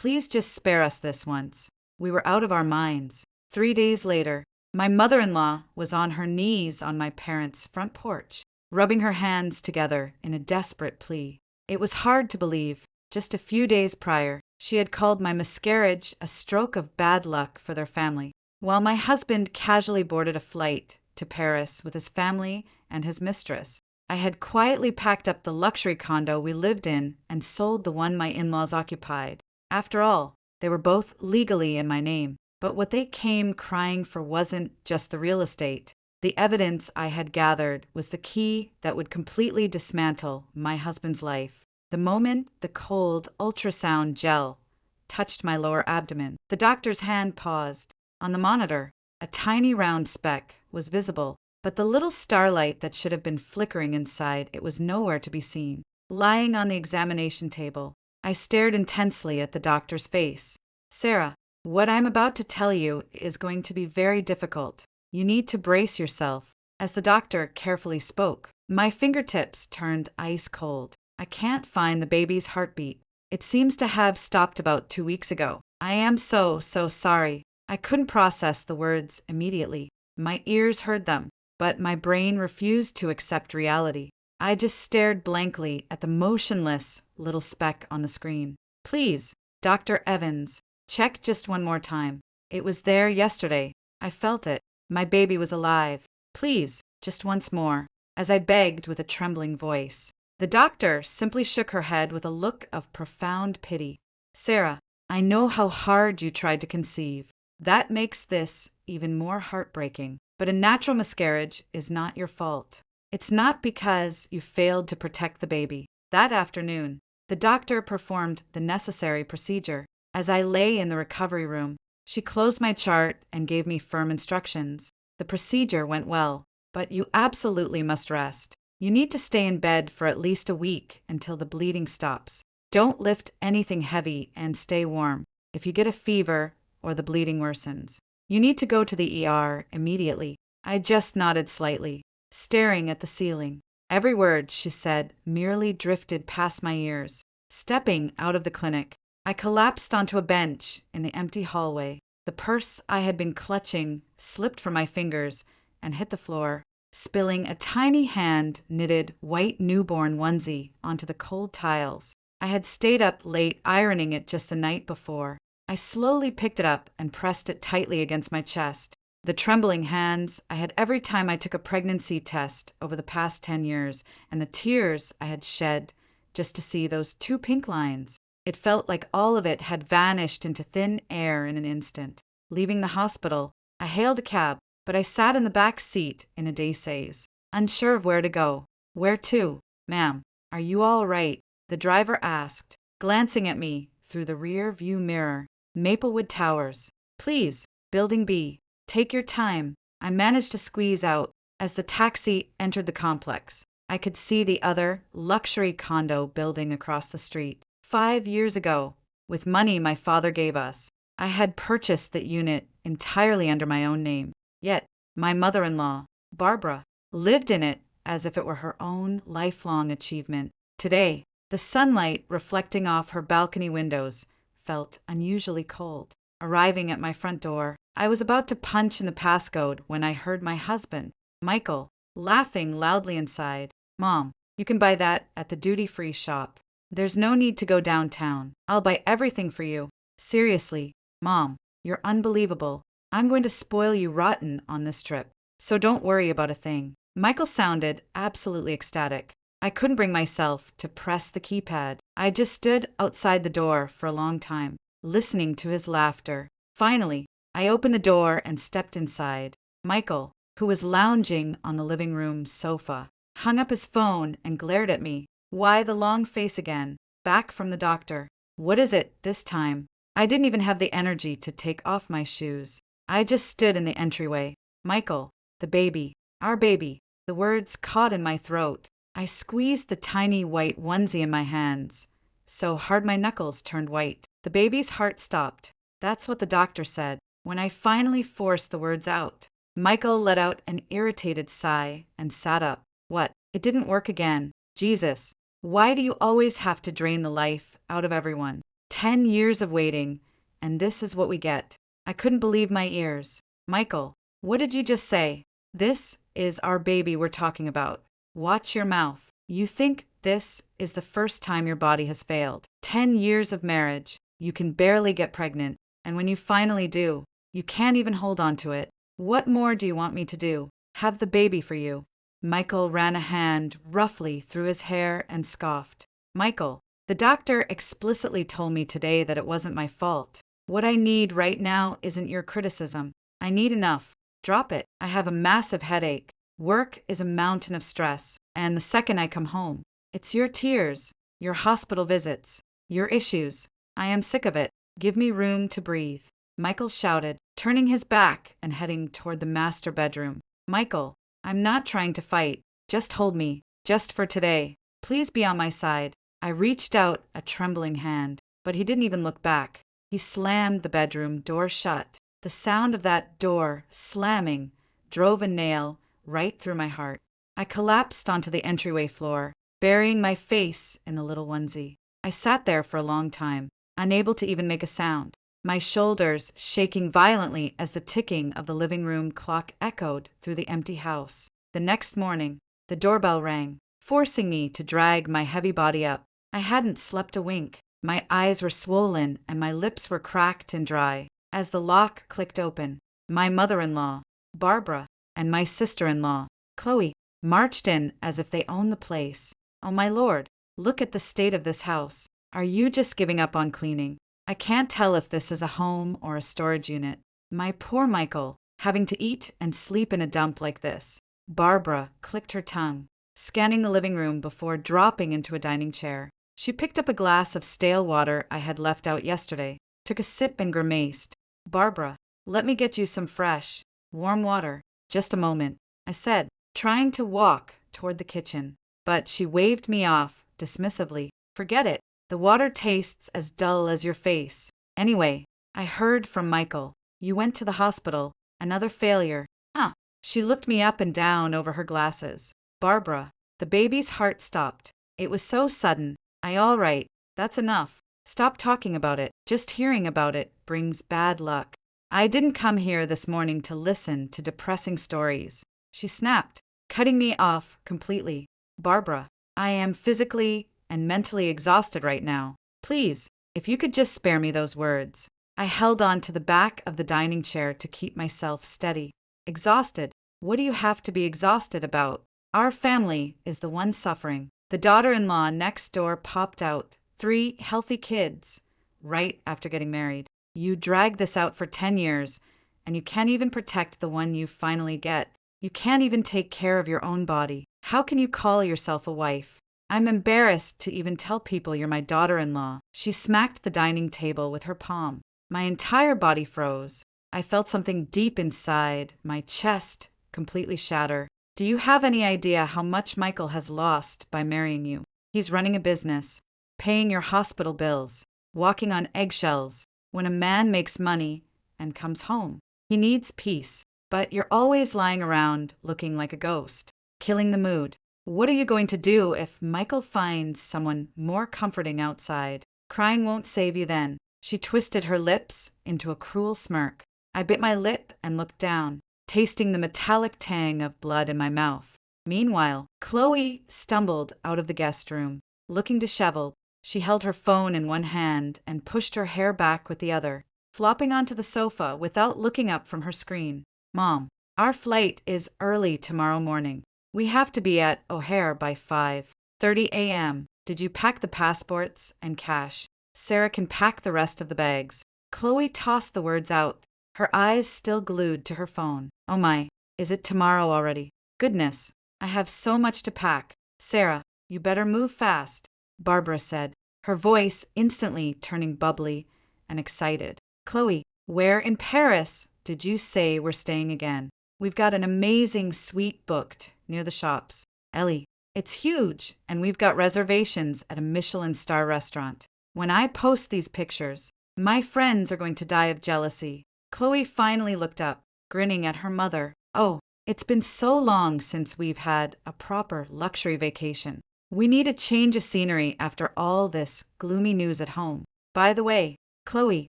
Please just spare us this once. We were out of our minds. 3 days later, my mother-in-law was on her knees on my parents' front porch, rubbing her hands together in a desperate plea. It was hard to believe. Just a few days prior, she had called my miscarriage a stroke of bad luck for their family, while my husband casually boarded a flight to Paris with his family and his mistress. I had quietly packed up the luxury condo we lived in and sold the one my in-laws occupied. After all, they were both legally in my name. But what they came crying for wasn't just the real estate. The evidence I had gathered was the key that would completely dismantle my husband's life. The moment the cold ultrasound gel touched my lower abdomen, the doctor's hand paused. On the monitor, a tiny round speck was visible, but the little starlight that should have been flickering inside it was nowhere to be seen. Lying on the examination table, I stared intensely at the doctor's face. "Sarah, what I'm about to tell you is going to be very difficult. You need to brace yourself." As the doctor carefully spoke, my fingertips turned ice cold. "I can't find the baby's heartbeat. It seems to have stopped about 2 weeks ago. I am so sorry." I couldn't process the words immediately. My ears heard them, but my brain refused to accept reality. I just stared blankly at the motionless little speck on the screen. "Please, Dr. Evans, check just one more time. It was there yesterday. I felt it. My baby was alive. Please, just once more," as I begged with a trembling voice. The doctor simply shook her head with a look of profound pity. "Sarah, I know how hard you tried to conceive. That makes this even more heartbreaking. But a natural miscarriage is not your fault. It's not because you failed to protect the baby." That afternoon, the doctor performed the necessary procedure. As I lay in the recovery room, she closed my chart and gave me firm instructions. "The procedure went well, but you absolutely must rest. You need to stay in bed for at least a week until the bleeding stops. Don't lift anything heavy and stay warm. If you get a fever or the bleeding worsens, you need to go to the ER immediately." I just nodded slightly, staring at the ceiling. Every word she said merely drifted past my ears. Stepping out of the clinic, I collapsed onto a bench in the empty hallway. The purse I had been clutching slipped from my fingers and hit the floor, spilling a tiny hand-knitted white newborn onesie onto the cold tiles. I had stayed up late ironing it just the night before. I slowly picked it up and pressed it tightly against my chest. The trembling hands I had every time I took a pregnancy test over the past 10 years, and the tears I had shed just to see those 2 pink lines. It felt like all of it had vanished into thin air in an instant. Leaving the hospital, I hailed a cab, but I sat in the back seat in a daysaze, unsure of where to go. "Where to?" "Ma'am, are you all right?" the driver asked, glancing at me through the rear view mirror. "Maplewood Towers." "Please, Building B. Take your time." I managed to squeeze out. As the taxi entered the complex, I could see the other luxury condo building across the street. 5 years ago, with money my father gave us, I had purchased that unit entirely under my own name. Yet, my mother-in-law, Barbara, lived in it as if it were her own lifelong achievement. Today, the sunlight reflecting off her balcony windows felt unusually cold. Arriving at my front door, I was about to punch in the passcode when I heard my husband, Michael, laughing loudly inside. "Mom, you can buy that at the duty-free shop. There's no need to go downtown. I'll buy everything for you." "Seriously, Mom, you're unbelievable. I'm going to spoil you rotten on this trip, so don't worry about a thing." Michael sounded absolutely ecstatic. I couldn't bring myself to press the keypad. I just stood outside the door for a long time, listening to his laughter. Finally, I opened the door and stepped inside. Michael, who was lounging on the living room sofa, hung up his phone and glared at me. Why the long face again? Back from the doctor. What is it this time? I didn't even have the energy to take off my shoes. I just stood in the entryway. "Michael, the baby, our baby." The words caught in my throat. I squeezed the tiny white onesie in my hands so hard my knuckles turned white. "The baby's heart stopped." That's what the doctor said when I finally forced the words out. Michael let out an irritated sigh and sat up. "What? It didn't work again? Jesus, why do you always have to drain the life out of everyone?" 10 years of waiting, and this is what we get. I couldn't believe my ears. Michael, what did you just say? This is our baby we're talking about. Watch your mouth. You think this is the first time your body has failed. 10 years of marriage. You can barely get pregnant. And when you finally do, you can't even hold on to it. What more do you want me to do? Have the baby for you. Michael ran a hand roughly through his hair and scoffed. Michael, the doctor explicitly told me today that it wasn't my fault. What I need right now isn't your criticism. I need enough. Drop it. I have a massive headache. Work is a mountain of stress. And the second I come home, it's your tears, your hospital visits, your issues. I am sick of it. Give me room to breathe. Michael shouted, turning his back and heading toward the master bedroom. Michael, I'm not trying to fight. Just hold me. Just for today. Please be on my side. I reached out a trembling hand, but he didn't even look back. He slammed the bedroom door shut. The sound of that door slamming drove a nail right through my heart. I collapsed onto the entryway floor, burying my face in the little onesie. I sat there for a long time, unable to even make a sound, my shoulders shaking violently as the ticking of the living room clock echoed through the empty house. The next morning, the doorbell rang, forcing me to drag my heavy body up. I hadn't slept a wink. My eyes were swollen and my lips were cracked and dry. As the lock clicked open, my mother-in-law, Barbara, and my sister-in-law, Chloe, marched in as if they owned the place. Oh my lord, look at the state of this house. Are you just giving up on cleaning? I can't tell if this is a home or a storage unit. My poor Michael, having to eat and sleep in a dump like this. Barbara clicked her tongue, scanning the living room before dropping into a dining chair. She picked up a glass of stale water I had left out yesterday, took a sip and grimaced. Barbara, let me get you some fresh, warm water. Just a moment, I said, trying to walk toward the kitchen. But she waved me off, dismissively. Forget it. The water tastes as dull as your face. Anyway, I heard from Michael. You went to the hospital. Another failure. Huh. She looked me up and down over her glasses. Barbara, the baby's heart stopped. It was so sudden. All right, that's enough. Stop talking about it. Just hearing about it brings bad luck. I didn't come here this morning to listen to depressing stories. She snapped, cutting me off completely. Barbara, I am physically and mentally exhausted right now. Please, if you could just spare me those words. I held on to the back of the dining chair to keep myself steady. Exhausted? What do you have to be exhausted about? Our family is the one suffering. The daughter-in-law next door popped out 3 healthy kids right after getting married. You drag this out for 10 years, and you can't even protect the one you finally get. You can't even take care of your own body. How can you call yourself a wife? I'm embarrassed to even tell people you're my daughter-in-law. She smacked the dining table with her palm. My entire body froze. I felt something deep inside, my chest completely shatter. Do you have any idea how much Michael has lost by marrying you? He's running a business, paying your hospital bills, walking on eggshells. When a man makes money and comes home, he needs peace. But you're always lying around looking like a ghost, killing the mood. What are you going to do if Michael finds someone more comforting outside? Crying won't save you then. She twisted her lips into a cruel smirk. I bit my lip and looked down, tasting the metallic tang of blood in my mouth. Meanwhile, Chloe stumbled out of the guest room, looking disheveled. She held her phone in one hand and pushed her hair back with the other, flopping onto the sofa without looking up from her screen. Mom, our flight is early tomorrow morning. We have to be at O'Hare by 5:30 a.m. Did you pack the passports and cash? Sarah can pack the rest of the bags. Chloe tossed the words out, her eyes still glued to her phone. Oh my, is it tomorrow already? Goodness, I have so much to pack. Sarah, you better move fast, Barbara said, her voice instantly turning bubbly and excited. Chloe, where in Paris did you say we're staying again? We've got an amazing suite booked near the shops. Ellie, it's huge, and we've got reservations at a Michelin star restaurant. When I post these pictures, my friends are going to die of jealousy. Chloe finally looked up, grinning at her mother. Oh, it's been so long since we've had a proper luxury vacation. We need a change of scenery after all this gloomy news at home. By the way, Chloe,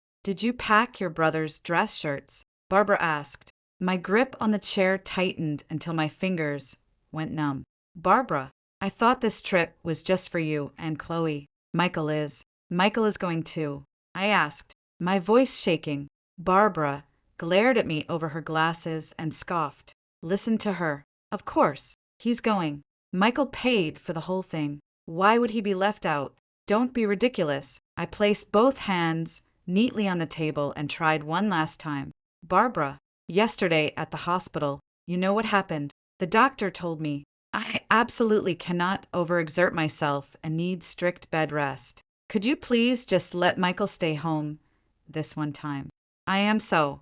did you pack your brother's dress shirts? Barbara asked. My grip on the chair tightened until my fingers went numb. Barbara, I thought this trip was just for you and Chloe. Michael is. Michael is going too, I asked, my voice shaking. Barbara glared at me over her glasses and scoffed. Listen to her. Of course, he's going. Michael paid for the whole thing. Why would he be left out? Don't be ridiculous. I placed both hands neatly on the table and tried one last time. Barbara, yesterday at the hospital, you know what happened? The doctor told me I absolutely cannot overexert myself and need strict bed rest. Could you please just let Michael stay home this one time? I am so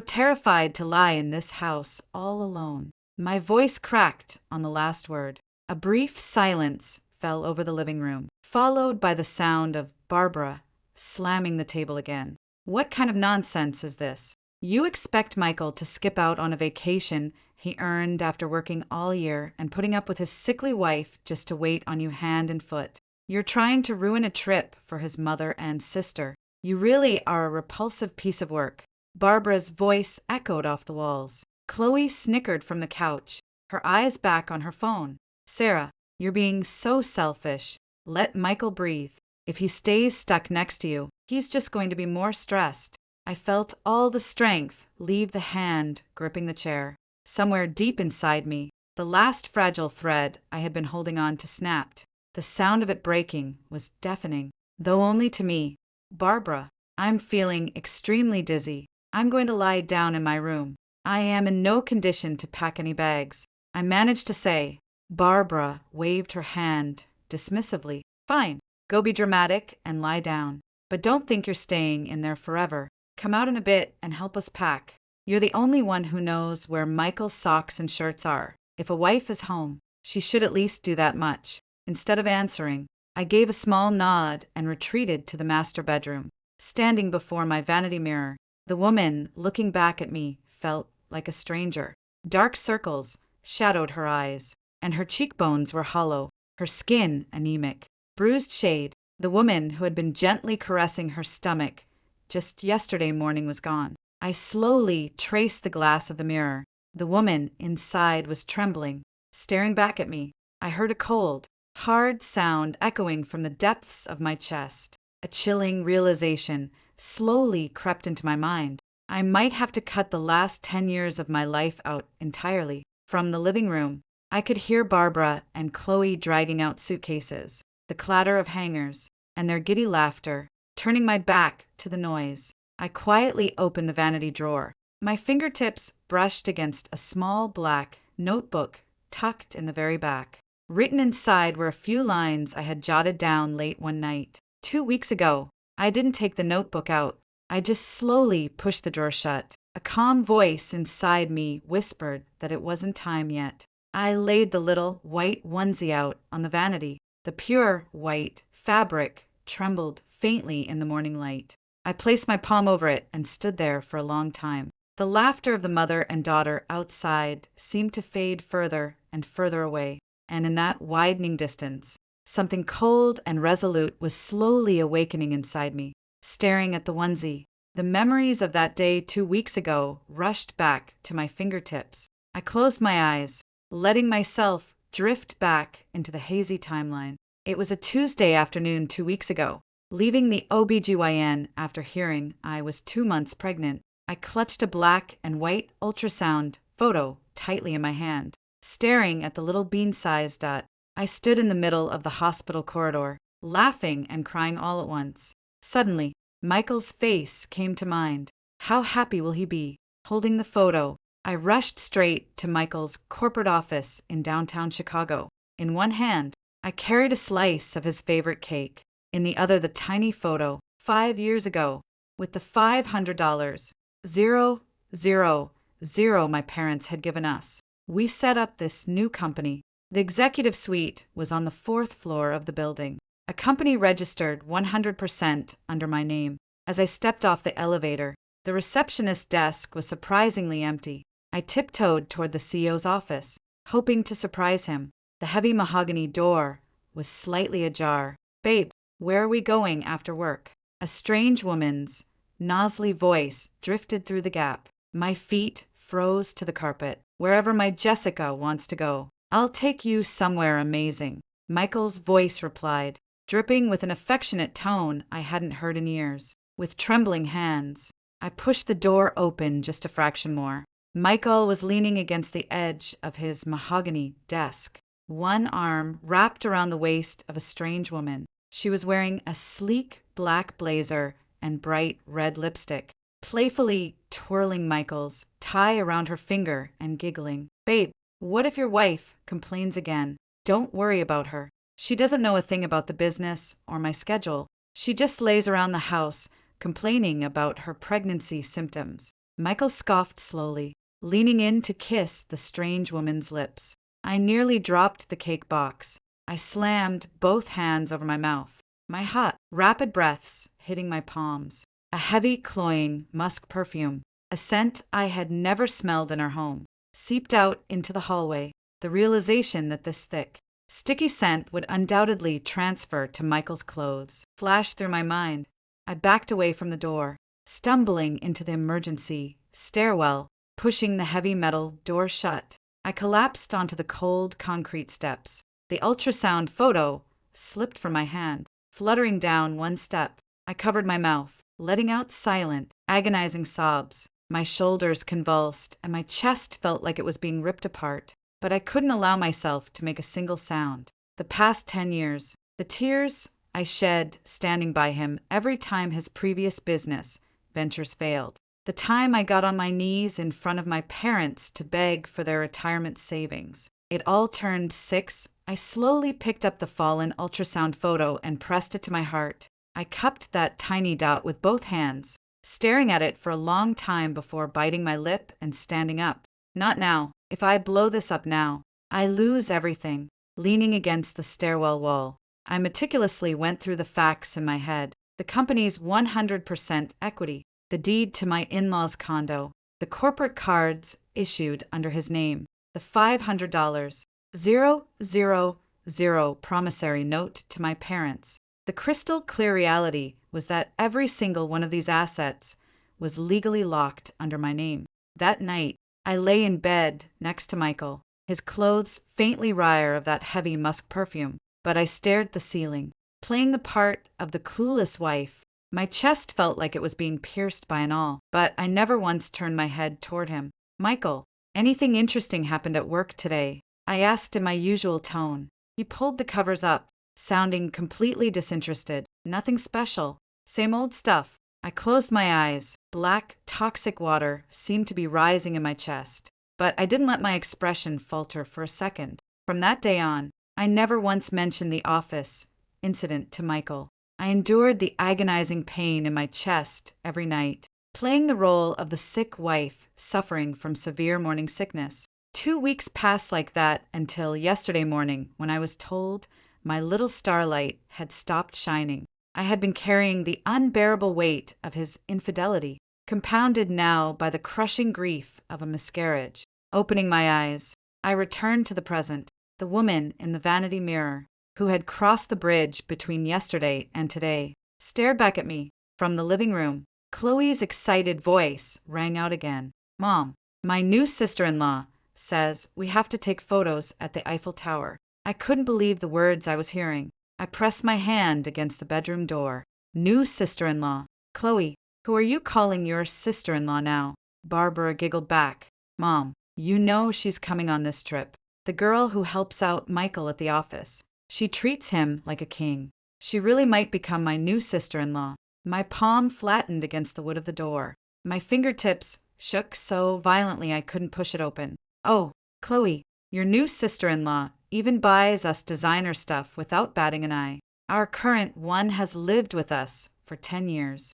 terrified to lie in this house all alone. My voice cracked on the last word. A brief silence fell over the living room, followed by the sound of Barbara slamming the table again. What kind of nonsense is this? You expect Michael to skip out on a vacation he earned after working all year and putting up with his sickly wife just to wait on you hand and foot. You're trying to ruin a trip for his mother and sister. You really are a repulsive piece of work. Barbara's voice echoed off the walls. Chloe snickered from the couch, her eyes back on her phone. Sarah, you're being so selfish. Let Michael breathe. If he stays stuck next to you, he's just going to be more stressed. I felt all the strength leave the hand gripping the chair. Somewhere deep inside me, the last fragile thread I had been holding on to snapped. The sound of it breaking was deafening, though only to me. Barbara, I'm feeling extremely dizzy. I'm going to lie down in my room. I am in no condition to pack any bags, I managed to say. Barbara waved her hand dismissively. Fine, go be dramatic and lie down. But don't think you're staying in there forever. Come out in a bit and help us pack. You're the only one who knows where Michael's socks and shirts are. If a wife is home, she should at least do that much. Instead of answering, I gave a small nod and retreated to the master bedroom. Standing before my vanity mirror, the woman looking back at me felt like a stranger. Dark circles shadowed her eyes, and her cheekbones were hollow, her skin anemic. Bruised shade, the woman who had been gently caressing her stomach just yesterday morning was gone. I slowly traced the glass of the mirror. The woman inside was trembling, staring back at me. I heard a cold, hard sound echoing from the depths of my chest. A chilling realization slowly crept into my mind. I might have to cut the last 10 years of my life out entirely. From the living room, I could hear Barbara and Chloe dragging out suitcases, the clatter of hangers, and their giddy laughter. Turning my back to the noise, I quietly opened the vanity drawer. My fingertips brushed against a small black notebook tucked in the very back. Written inside were a few lines I had jotted down late one night. 2 weeks ago, I didn't take the notebook out. I just slowly pushed the drawer shut. A calm voice inside me whispered that it wasn't time yet. I laid the little white onesie out on the vanity. The pure white fabric trembled faintly in the morning light. I placed my palm over it and stood there for a long time. The laughter of the mother and daughter outside seemed to fade further and further away, and in that widening distance, something cold and resolute was slowly awakening inside me. Staring at the onesie, the memories of that day 2 weeks ago rushed back to my fingertips. I closed my eyes, letting myself drift back into the hazy timeline. It was a Tuesday afternoon 2 weeks ago. Leaving the OBGYN after hearing I was 2 months pregnant, I clutched a black and white ultrasound photo tightly in my hand. Staring at the little bean-sized dot, I stood in the middle of the hospital corridor, laughing and crying all at once. Suddenly, Michael's face came to mind. How happy will he be? Holding the photo, I rushed straight to Michael's corporate office in downtown Chicago. In one hand, I carried a slice of his favorite cake. In the other, the tiny photo, 5 years ago, with the $500, 000 my parents had given us. We set up this new company. The executive suite was on the 4th floor of the building. A company registered 100% under my name. As I stepped off the elevator, the receptionist's desk was surprisingly empty. I tiptoed toward the CEO's office, hoping to surprise him. The heavy mahogany door was slightly ajar. Babe, where are we going after work? A A strange woman's nasally voice drifted through the gap. My feet froze to the carpet. Wherever my Jessica wants to go, I'll take you somewhere amazing. Michael's voice replied, dripping with an affectionate tone I hadn't heard in years. With trembling hands, I pushed the door open just a fraction more. Michael was leaning against the edge of his mahogany desk, one arm wrapped around the waist of a strange woman. She was wearing a sleek black blazer and bright red lipstick, playfully twirling Michael's tie around her finger and giggling. "Babe, what if your wife complains again? Don't worry about her. She doesn't know a thing about the business or my schedule. She just lays around the house complaining about her pregnancy symptoms." Michael scoffed slowly, leaning in to kiss the strange woman's lips. I nearly dropped the cake box. I slammed both hands over my mouth, my hot, rapid breaths hitting my palms. A heavy, cloying musk perfume, a scent I had never smelled in our home, seeped out into the hallway. The realization that this thick, sticky scent would undoubtedly transfer to Michael's clothes flashed through my mind. I backed away from the door, stumbling into the emergency stairwell, pushing the heavy metal door shut. I collapsed onto the cold concrete steps. The ultrasound photo slipped from my hand, fluttering down one step. I covered my mouth, letting out silent, agonizing sobs. My shoulders convulsed, and my chest felt like it was being ripped apart. But I couldn't allow myself to make a single sound. The past 10 years, the tears I shed standing by him every time his previous business ventures failed. The time I got on my knees in front of my parents to beg for their retirement savings. It all turned 6. I slowly picked up the fallen ultrasound photo and pressed it to my heart. I cupped that tiny dot with both hands, staring at it for a long time before biting my lip and standing up. Not now. If I blow this up now, I lose everything. Leaning against the stairwell wall, I meticulously went through the facts in my head. The company's 100% equity, the deed to my in-laws' condo, the corporate cards issued under his name, the $500, 000 promissory note to my parents. The crystal clear reality was that every single one of these assets was legally locked under my name. That night, I lay in bed next to Michael, his clothes faintly wry of that heavy musk perfume, but I stared at the ceiling, playing the part of the clueless wife. My chest felt like it was being pierced by an awl, but I never once turned my head toward him. "Michael, anything interesting happened at work today?" I asked in my usual tone. He pulled the covers up, sounding completely disinterested. "Nothing special. Same old stuff." I closed my eyes. Black, toxic water seemed to be rising in my chest, but I didn't let my expression falter for a second. From that day on, I never once mentioned the office incident to Michael. I endured the agonizing pain in my chest every night, playing the role of the sick wife suffering from severe morning sickness. 2 weeks passed like that until yesterday morning when I was told my little starlight had stopped shining. I had been carrying the unbearable weight of his infidelity, compounded now by the crushing grief of a miscarriage. Opening my eyes, I returned to the present, the woman in the vanity mirror, who had crossed the bridge between yesterday and today, stared back at me from the living room. Chloe's excited voice rang out again. "Mom, my new sister-in-law says we have to take photos at the Eiffel Tower." I couldn't believe the words I was hearing. I pressed my hand against the bedroom door. "New sister-in-law? Chloe, who are you calling your sister-in-law now?" Barbara giggled back. "Mom, you know she's coming on this trip. The girl who helps out Michael at the office. She treats him like a king. She really might become my new sister-in-law." My palm flattened against the wood of the door. My fingertips shook so violently I couldn't push it open. "Oh, Chloe, your new sister-in-law even buys us designer stuff without batting an eye. Our current one has lived with us for 10 years.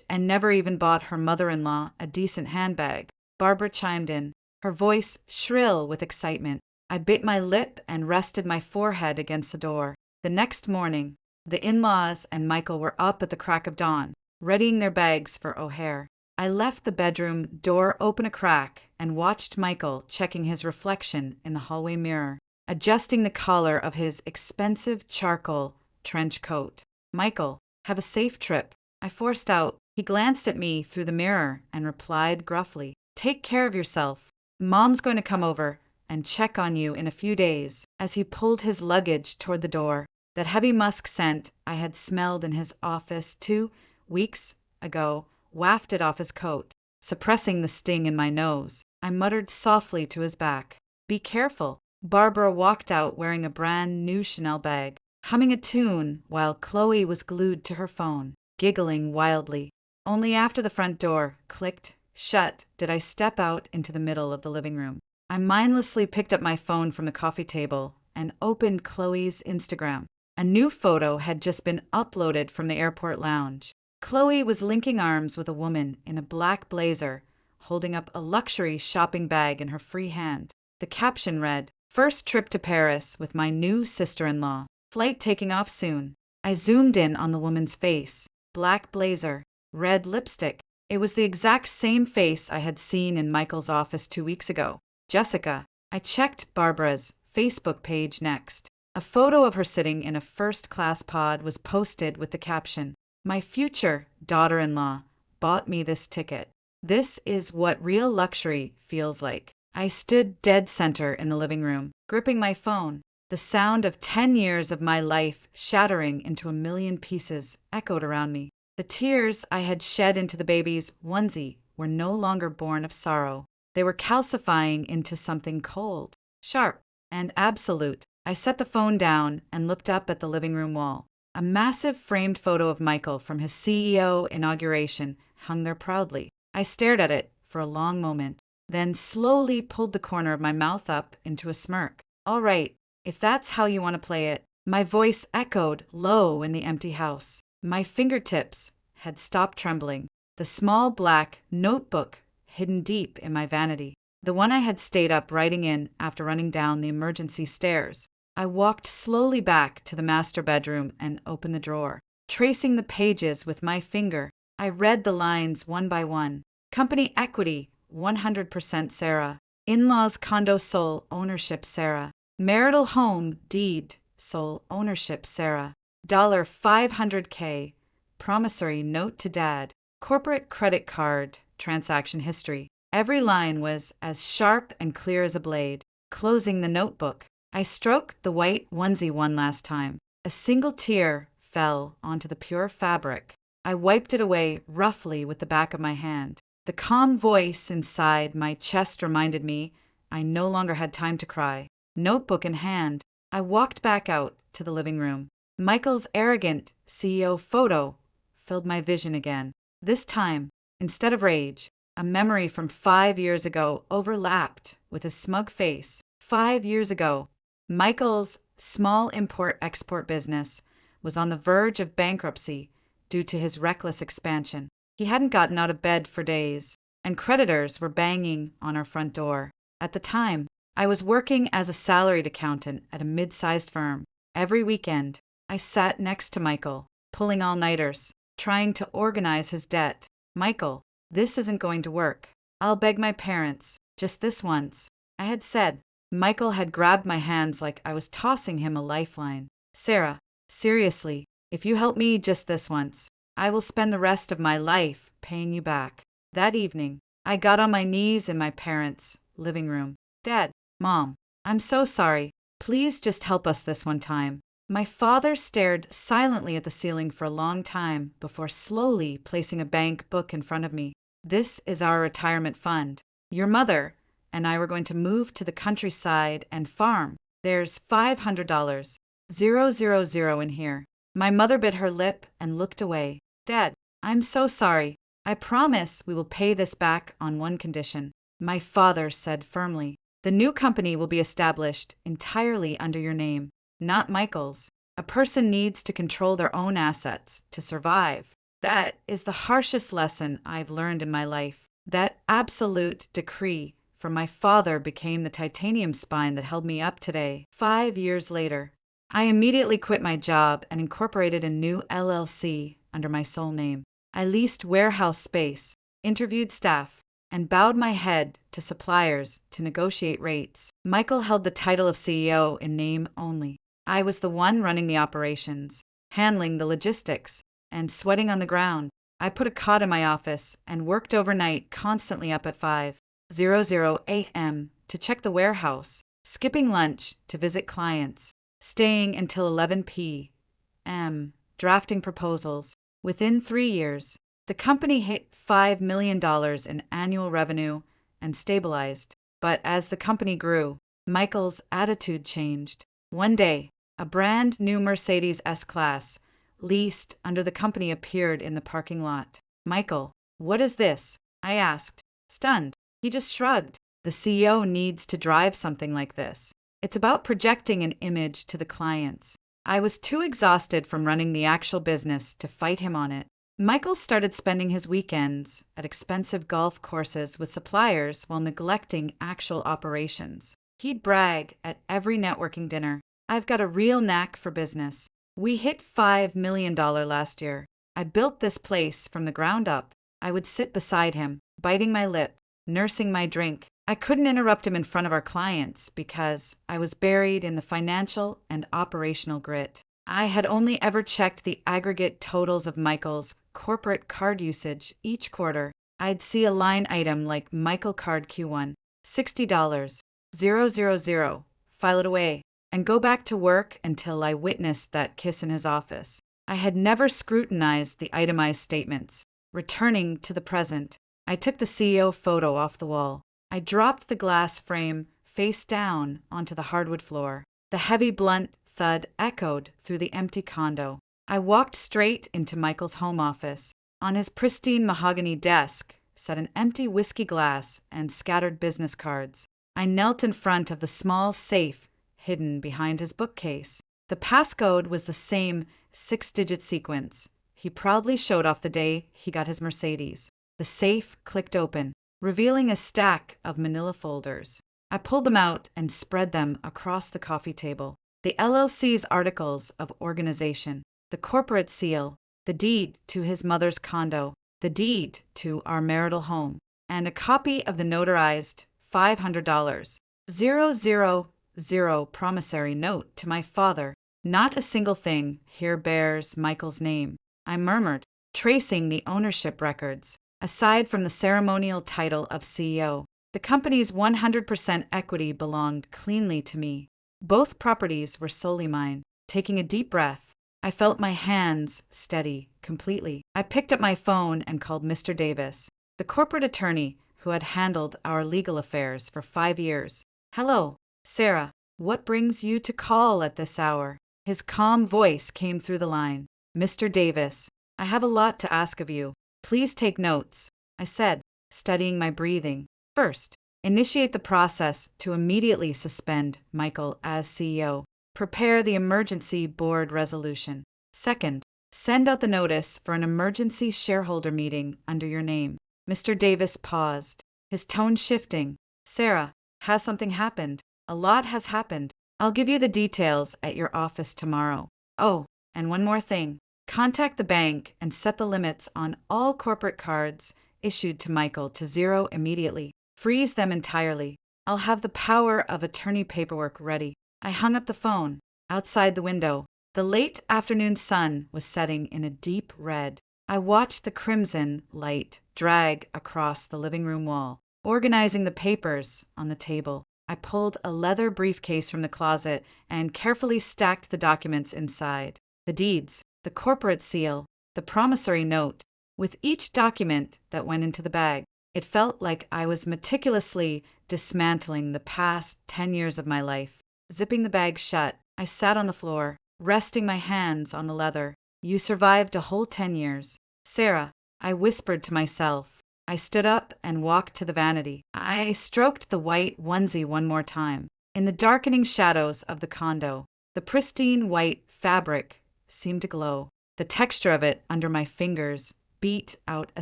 And never even bought her mother-in-law a decent handbag." Barbara chimed in, her voice shrill with excitement. I bit my lip and rested my forehead against the door. The next morning, the in-laws and Michael were up at the crack of dawn, readying their bags for O'Hare. I left the bedroom door open a crack and watched Michael checking his reflection in the hallway mirror, adjusting the collar of his expensive charcoal trench coat. "Michael, have a safe trip. I forced out. He glanced at me through the mirror and replied gruffly, "Take care of yourself. Mom's going to come over and check on you in a few days," as he pulled his luggage toward the door. That heavy musk scent I had smelled in his office 2 weeks ago wafted off his coat, suppressing the sting in my nose. I muttered softly to his back, "Be careful." Barbara walked out wearing a brand new Chanel bag, humming a tune while Chloe was glued to her phone, giggling wildly. Only after the front door clicked shut did I step out into the middle of the living room. I mindlessly picked up my phone from the coffee table and opened Chloe's Instagram. A new photo had just been uploaded from the airport lounge. Chloe was linking arms with a woman in a black blazer, holding up a luxury shopping bag in her free hand. The caption read, "First trip to Paris with my new sister-in-law. Flight taking off soon." I zoomed in on the woman's face. Black blazer, red lipstick. It was the exact same face I had seen in Michael's office 2 weeks ago. Jessica. I checked Barbara's Facebook page next. A photo of her sitting in a first-class pod was posted with the caption, "My future daughter-in-law bought me this ticket. This is what real luxury feels like." I stood dead center in the living room, gripping my phone. The sound of 10 years of my life shattering into a million pieces echoed around me. The tears I had shed into the baby's onesie were no longer born of sorrow. They were calcifying into something cold, sharp, and absolute. I set the phone down and looked up at the living room wall. A massive framed photo of Michael from his CEO inauguration hung there proudly. I stared at it for a long moment, then slowly pulled the corner of my mouth up into a smirk. "All right, if that's how you want to play it." My voice echoed low in the empty house. My fingertips had stopped trembling. The small black notebook hidden deep in my vanity. The one I had stayed up writing in after running down the emergency stairs. I walked slowly back to the master bedroom and opened the drawer. Tracing the pages with my finger, I read the lines one by one. Company equity, 100% Sarah. In-laws condo sole ownership Sarah. Marital home deed sole ownership Sarah. $500K. Promissory note to dad. Corporate credit card transaction history. Every line was as sharp and clear as a blade. Closing the notebook, I stroked the white onesie one last time. A single tear fell onto the pure fabric. I wiped it away roughly with the back of my hand. The calm voice inside my chest reminded me I no longer had time to cry. Notebook in hand, I walked back out to the living room. Michael's arrogant CEO photo filled my vision again. This time, instead of rage, a memory from 5 years ago overlapped with a smug face. 5 years ago, Michael's small import-export business was on the verge of bankruptcy due to his reckless expansion. He hadn't gotten out of bed for days, and creditors were banging on our front door. At the time, I was working as a salaried accountant at a mid-sized firm. Every weekend, I sat next to Michael, pulling all-nighters, trying to organize his debt. "Michael, this isn't going to work. I'll beg my parents, just this once," I had said. Michael had grabbed my hands like I was tossing him a lifeline. "Sarah, seriously, if you help me just this once, I will spend the rest of my life paying you back." That evening, I got on my knees in my parents' living room. "Dad, Mom, I'm so sorry. Please just help us this one time." My father stared silently at the ceiling for a long time before slowly placing a bank book in front of me. "This is our retirement fund. Your mother and I were going to move to the countryside and farm. There's $500, 000 in here." My mother bit her lip and looked away. "Dad, I'm so sorry. I promise we will pay this back on one condition," my father said firmly. "The new company will be established entirely under your name, not Michael's. A person needs to control their own assets to survive." That is the harshest lesson I've learned in my life. That absolute decree from my father became the titanium spine that held me up today. 5 years later, I immediately quit my job and incorporated a new LLC under my sole name. I leased warehouse space, interviewed staff, and bowed my head to suppliers to negotiate rates. Michael held the title of CEO in name only. I was the one running the operations, handling the logistics, and sweating on the ground. I put a cot in my office and worked overnight, constantly up at 5:00 a.m. to check the warehouse, skipping lunch to visit clients, staying until 11 p.m., drafting proposals. Within 3 years, the company hit $5 million in annual revenue and stabilized. But as the company grew, Michael's attitude changed. One day, a brand new Mercedes S-Class, leased under the company, appeared in the parking lot. "Michael, what is this?" I asked, stunned. He just shrugged. "The CEO needs to drive something like this. It's about projecting an image to the clients." I was too exhausted from running the actual business to fight him on it. Michael started spending his weekends at expensive golf courses with suppliers while neglecting actual operations. He'd brag at every networking dinner, "I've got a real knack for business. We hit $5 million last year. I built this place from the ground up." I would sit beside him, biting my lip, nursing my drink. I couldn't interrupt him in front of our clients because I was buried in the financial and operational grit. I had only ever checked the aggregate totals of Michael's corporate card usage each quarter. I'd see a line item like Michael Card Q1, $60, 000, file it away, and go back to work until I witnessed that kiss in his office. I had never scrutinized the itemized statements. Returning to the present, I took the CEO photo off the wall. I dropped the glass frame face down onto the hardwood floor. The heavy, blunt thud echoed through the empty condo. I walked straight into Michael's home office. On his pristine mahogany desk sat an empty whiskey glass and scattered business cards. I knelt in front of the small safe hidden behind his bookcase. The passcode was the same 6-digit sequence he proudly showed off the day he got his Mercedes. The safe clicked open, revealing a stack of manila folders. I pulled them out and spread them across the coffee table. The LLC's articles of organization, the corporate seal, the deed to his mother's condo, the deed to our marital home, and a copy of the notarized $500, 000 promissory note to my father. "Not a single thing here bears Michael's name," I murmured, tracing the ownership records. "Aside from the ceremonial title of CEO, the company's 100% equity belonged cleanly to me. Both properties were solely mine." Taking a deep breath, I felt my hands steady completely. I picked up my phone and called Mr. Davis, the corporate attorney who had handled our legal affairs for 5 years. "Hello, Sarah. What brings you to call at this hour?" His calm voice came through the line. "Mr. Davis, I have a lot to ask of you. Please take notes," I said, studying my breathing. "First, initiate the process to immediately suspend Michael as CEO. Prepare the emergency board resolution. Second, send out the notice for an emergency shareholder meeting under your name." Mr. Davis paused, his tone shifting. "Sarah, has something happened?" "A lot has happened. I'll give you the details at your office tomorrow. Oh, and one more thing. Contact the bank and set the limits on all corporate cards issued to Michael to 0 immediately. Freeze them entirely. I'll have the power of attorney paperwork ready." I hung up the phone. Outside the window, the late afternoon sun was setting in a deep red. I watched the crimson light drag across the living room wall. Organizing the papers on the table, I pulled a leather briefcase from the closet and carefully stacked the documents inside. The deeds, the corporate seal, the promissory note. With each document that went into the bag, it felt like I was meticulously dismantling the past 10 years of my life. Zipping the bag shut, I sat on the floor, resting my hands on the leather. "You survived a whole 10 years. Sarah," I whispered to myself. I stood up and walked to the vanity. I stroked the white onesie one more time. In the darkening shadows of the condo, the pristine white fabric seemed to glow. The texture of it under my fingers beat out a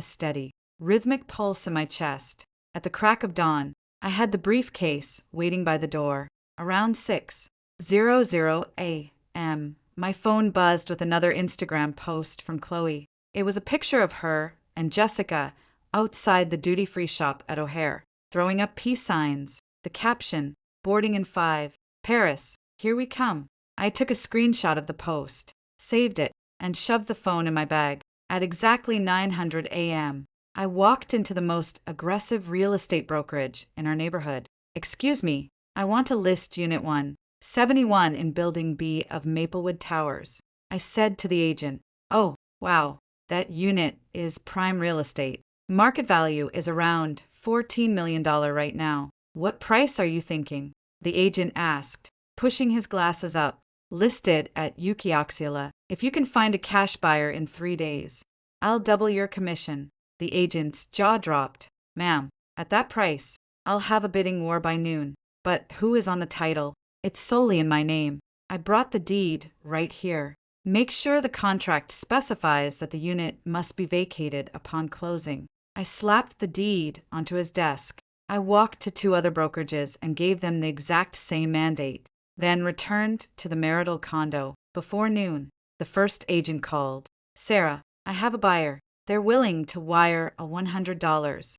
steady, rhythmic pulse in my chest. At the crack of dawn, I had the briefcase waiting by the door. Around 6:00 a.m., my phone buzzed with another Instagram post from Chloe. It was a picture of her and Jessica outside the duty-free shop at O'Hare, throwing up peace signs. The caption, "Boarding in 5, Paris, here we come." I took a screenshot of the post, saved it, and shoved the phone in my bag. At exactly 900 a.m., I walked into the most aggressive real estate brokerage in our neighborhood. "Excuse me, I want to list Unit 171 in Building B of Maplewood Towers," I said to the agent. "Oh, wow, that unit is prime real estate. Market value is around $14 million right now. What price are you thinking?" the agent asked, pushing his glasses up. "Listed at Ukiaxila. If you can find a cash buyer in 3 days, I'll double your commission." The agent's jaw dropped. "Ma'am, at that price, I'll have a bidding war by noon. But who is on the title? It's solely in my name. I brought the deed right here. Make sure the contract specifies that the unit must be vacated upon closing." I slapped the deed onto his desk. I walked to 2 other brokerages and gave them the exact same mandate, then returned to the marital condo. Before noon, the first agent called. "Sarah, I have a buyer. They're willing to wire a $100,000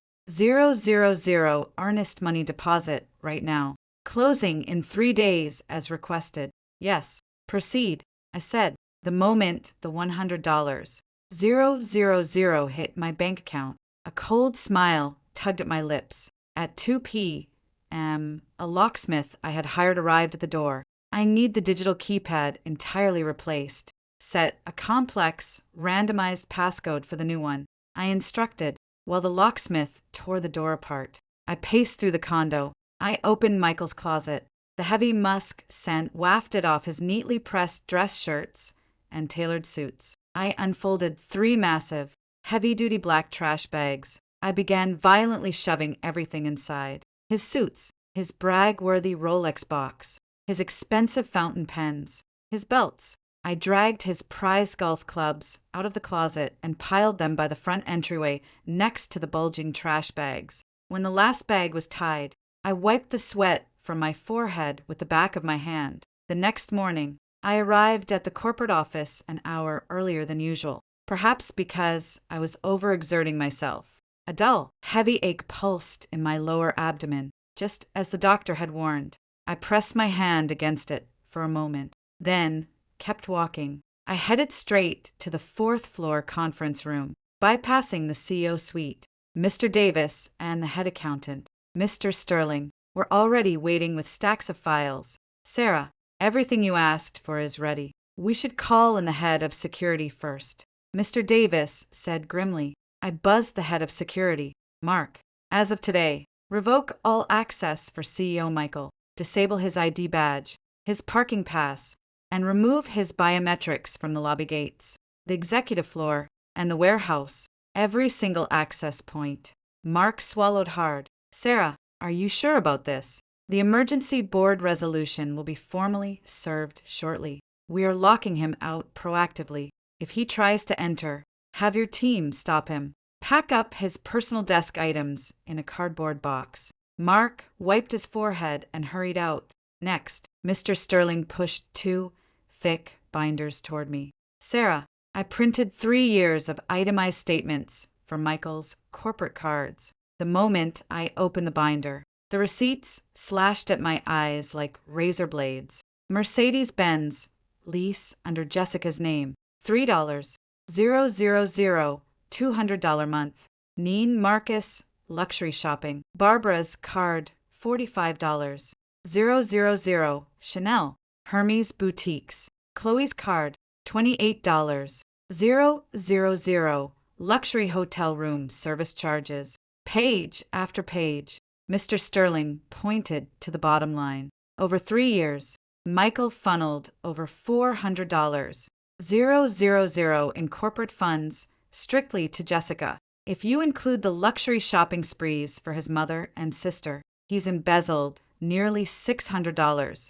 earnest money deposit right now. Closing in 3 days as requested." "Yes, proceed," I said. The moment the $100,000 hit my bank account, a cold smile tugged at my lips. At 2 p.m., a locksmith I had hired arrived at the door. "I need the digital keypad entirely replaced. Set a complex, randomized passcode for the new one," I instructed, while the locksmith tore the door apart. I paced through the condo. I opened Michael's closet. The heavy musk scent wafted off his neatly pressed dress shirts and tailored suits. I unfolded 3 massive, heavy-duty black trash bags. I began violently shoving everything inside. His suits, his brag-worthy Rolex box, his expensive fountain pens, his belts. I dragged his prized golf clubs out of the closet and piled them by the front entryway next to the bulging trash bags. When the last bag was tied, I wiped the sweat from my forehead with the back of my hand. The next morning, I arrived at the corporate office an hour earlier than usual, perhaps because I was overexerting myself. A dull, heavy ache pulsed in my lower abdomen, just as the doctor had warned. I pressed my hand against it for a moment, then kept walking. I headed straight to the 4th floor conference room, bypassing the CEO suite. Mr. Davis and the head accountant, Mr. Sterling, were already waiting with stacks of files. "Sarah, everything you asked for is ready. We should call in the head of security first," Mr. Davis said grimly. I buzzed the head of security. "Mark, as of today, revoke all access for CEO Michael, disable his ID badge, his parking pass, and remove his biometrics from the lobby gates, the executive floor, and the warehouse, every single access point." Mark swallowed hard. "Sarah, are you sure about this? The emergency board resolution will be formally served shortly. We are locking him out proactively. If he tries to enter, have your team stop him. Pack up his personal desk items in a cardboard box." Mark wiped his forehead and hurried out. Next, Mr. Sterling pushed 2 thick binders toward me. "Sarah, I printed 3 years of itemized statements for Michael's corporate cards." The moment I opened the binder, the receipts slashed at my eyes like razor blades. Mercedes-Benz, lease under Jessica's name, $3,000, $200 month. Neen Marcus, luxury shopping. Barbara's card, $45, Chanel, Hermes Boutiques. Chloe's card, $28, luxury hotel room service charges. Page after page, Mr. Sterling pointed to the bottom line. Over 3 years, Michael funneled over $400, in corporate funds strictly to Jessica. If you include the luxury shopping sprees for his mother and sister, he's embezzled nearly $600,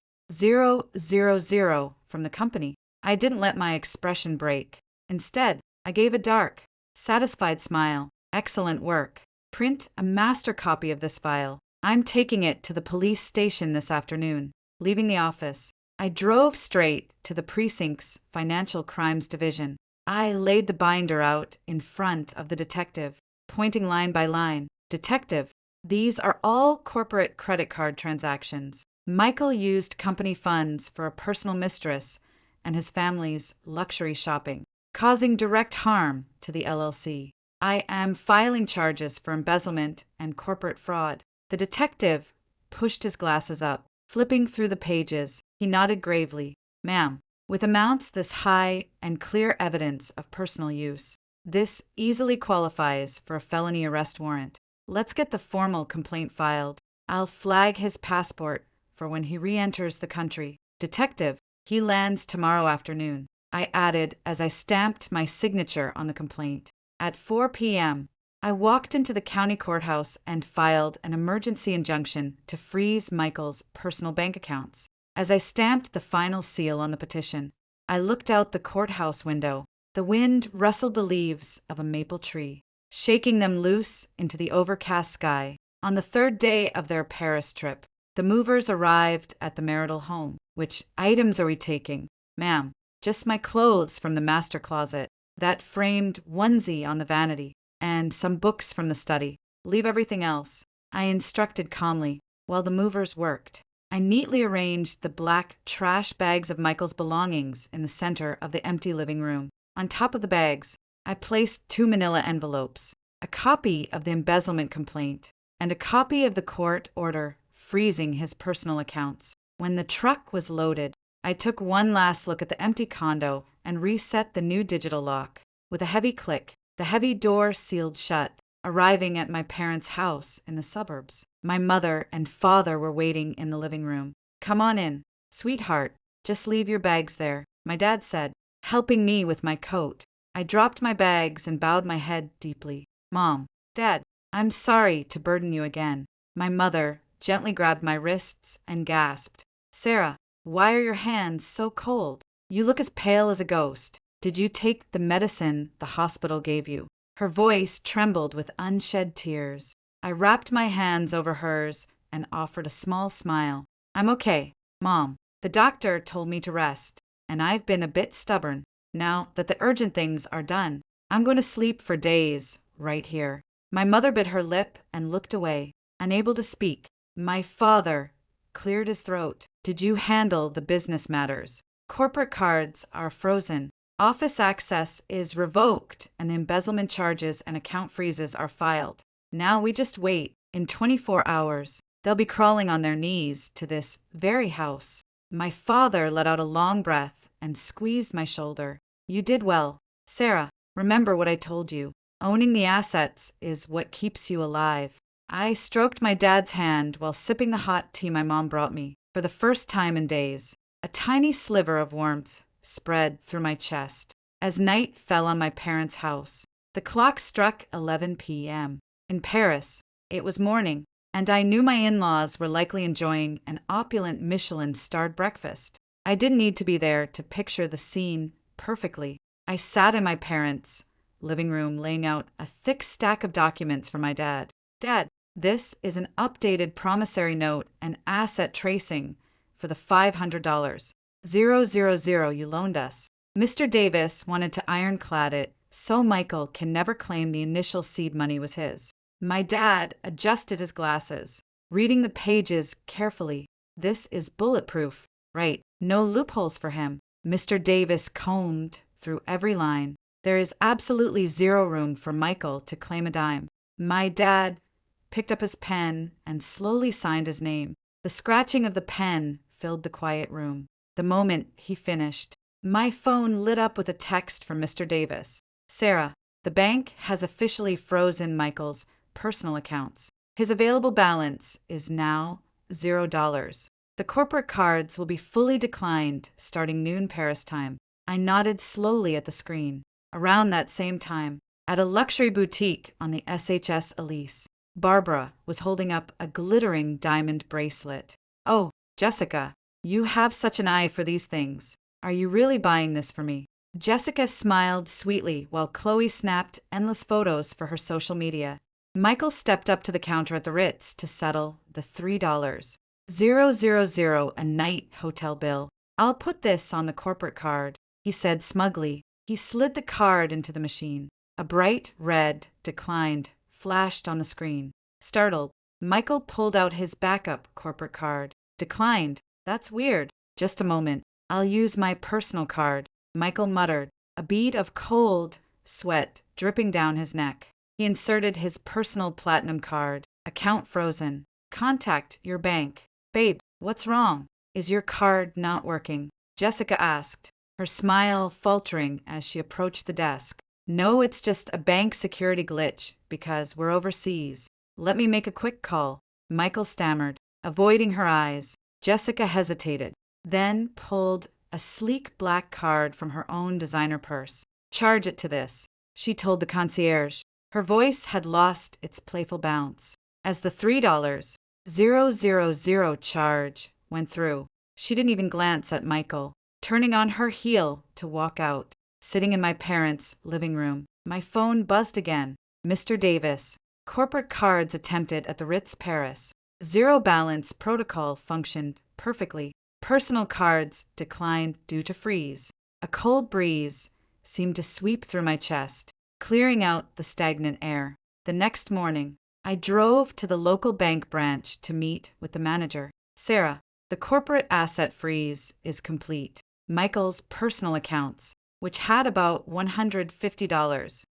from the company. I didn't let my expression break. Instead, I gave a dark, satisfied smile. "Excellent work. Print a master copy of this file. I'm taking it to the police station this afternoon." Leaving the office, I drove straight to the precinct's financial crimes division. I laid the binder out in front of the detective, pointing line by line. "Detective, these are all corporate credit card transactions. Michael used company funds for a personal mistress and his family's luxury shopping. causing direct harm to the LLC. I am filing charges for embezzlement and corporate fraud. The detective pushed his glasses up, flipping through the pages. He nodded gravely. Ma'am, with amounts this high and clear evidence of personal use, this easily qualifies for a felony arrest warrant. Let's get the formal complaint filed. I'll flag his passport for when he re-enters the country. Detective, he lands tomorrow afternoon, I added as I stamped my signature on the complaint. At 4 p.m., I walked into the county courthouse and filed an emergency injunction to freeze Michael's personal bank accounts. As I stamped the final seal on the petition, I looked out the courthouse window. The wind rustled the leaves of a maple tree, shaking them loose into the overcast sky. On the third day of their Paris trip, the movers arrived at the marital home. Which items are we taking? Ma'am, just my clothes from the master closet, that framed onesie on the vanity, and some books from the study. Leave everything else, I instructed calmly, while the movers worked. I neatly arranged the black trash bags of Michael's belongings in the center of the empty living room. On top of the bags, I placed 2 manila envelopes, a copy of the embezzlement complaint, and a copy of the court order freezing his personal accounts. When the truck was loaded, I took one last look at the empty condo and reset the new digital lock. With a heavy click, the heavy door sealed shut, arriving at my parents' house in the suburbs. My mother and father were waiting in the living room. Come on in, sweetheart. Just leave your bags there, my dad said, helping me with my coat. I dropped my bags and bowed my head deeply. Mom, Dad, I'm sorry to burden you again. My mother gently grabbed my wrists and gasped. Sarah, why are your hands so cold? You look as pale as a ghost. Did you take the medicine the hospital gave you? Her voice trembled with unshed tears. I wrapped my hands over hers and offered a small smile. I'm okay, Mom. The doctor told me to rest, and I've been a bit stubborn. Now that the urgent things are done, I'm going to sleep for days right here. My mother bit her lip and looked away, unable to speak. My father cleared his throat. Did you handle the business matters? Corporate cards are frozen. Office access is revoked, and the embezzlement charges and account freezes are filed. Now we just wait. In 24 hours, they'll be crawling on their knees to this very house. My father let out a long breath and squeezed my shoulder. You did well. Sarah, remember what I told you. Owning the assets is what keeps you alive. I stroked my dad's hand while sipping the hot tea my mom brought me. For the first time in days, a tiny sliver of warmth spread through my chest as night fell on my parents' house. The clock struck 11 p.m. In Paris, it was morning, and I knew my in-laws were likely enjoying an opulent Michelin-starred breakfast. I didn't need to be there to picture the scene perfectly. I sat in my parents' living room laying out a thick stack of documents for my dad. Dad, this is an updated promissory note and asset tracing for the $500. 000 you loaned us. Mr. Davis wanted to ironclad it so Michael can never claim the initial seed money was his. My dad adjusted his glasses, reading the pages carefully. This is bulletproof, right? No loopholes for him. Mr. Davis combed through every line. There is absolutely zero room for Michael to claim a dime. My dad picked up his pen and slowly signed his name. The scratching of the pen filled the quiet room. The moment he finished, my phone lit up with a text from Mr. Davis. Sarah, the bank has officially frozen Michael's personal accounts. His available balance is now $0. The corporate cards will be fully declined starting noon Paris time. I nodded slowly at the screen. Around that same time, at a luxury boutique on the SHS Elise, Barbara was holding up a glittering diamond bracelet. Oh, Jessica, you have such an eye for these things. Are you really buying this for me? Jessica smiled sweetly while Chloe snapped endless photos for her social media. Michael stepped up to the counter at the Ritz to settle the $3. 000 a night hotel bill. I'll put this on the corporate card, he said smugly. He slid the card into the machine. A bright red declined flashed on the screen. Startled, Michael pulled out his backup corporate card. Declined. That's weird. Just a moment. I'll use my personal card, Michael muttered. a bead of cold sweat dripping down his neck. He inserted his personal platinum card. Account frozen. Contact your bank. Babe, what's wrong? Is your card not working? Jessica asked, her smile faltering as she approached the desk. No, it's just a bank security glitch because we're overseas. Let me make a quick call. Michael stammered, avoiding her eyes. Jessica hesitated, then pulled a sleek black card from her own designer purse. Charge it to this, she told the concierge. Her voice had lost its playful bounce. As the $3,000 charge went through, she didn't even glance at Michael, turning on her heel to walk out. Sitting in my parents' living room, my phone buzzed again. Mr. Davis. Corporate cards attempted at the Ritz Paris. Zero balance protocol functioned perfectly. Personal cards declined due to freeze. A cold breeze seemed to sweep through my chest, clearing out the stagnant air. The next morning, I drove to the local bank branch to meet with the manager. Sarah, the corporate asset freeze is complete. Michael's personal accounts, which had about $150,000,